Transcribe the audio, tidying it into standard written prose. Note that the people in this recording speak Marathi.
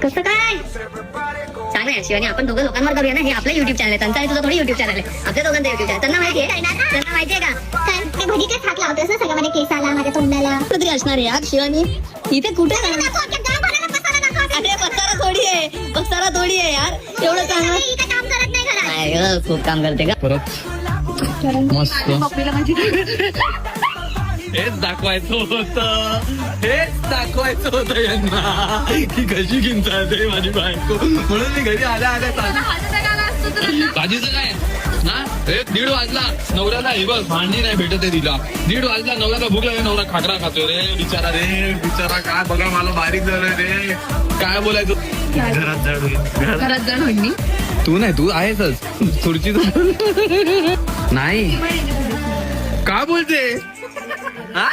कसं काय सांग ना शिवानी, आपण दोघं लोकांवर करूया ना. हे आपलं युट्यूब चॅनल आहे, त्यांचा आहे तुझा थोडी युट्यूब चॅनल आहे. आपल्या दोघांचं युट्यूब चॅनल त्यांना माहिती आहे. त्यांना माहिती आहे का ते भजीच्याच हात लावतोस ना सगळं, माझ्या केसाला, माझ्या तोंडाला. कुठेतरी असणार आहे यार शिवानी. इथे कुठे अरे पसारा थोडी आहे यार. एवढं चांगलं काम करत नाही घरात. नाही ग, खूप काम करते का. परत मस्त हेच दाखवायचं होतं यांना की कशी किंचाळते माझी बायको. म्हणून मी घरी आल्या भाजीचं काय ना. 1:30 वाजला नवऱ्याला, हे बघ भांडी नाही भेटत आहे तिला. 1:30 वाजला नवऱ्याला भूक लागली, नवरा खाकरा खातोय रे बिचारा काय बघा मला बारीक झालं रे. काय बोलायचं घरात जण होईल. तू नाही, तू आहेसच खुर्ची नाही. काय बोलते हा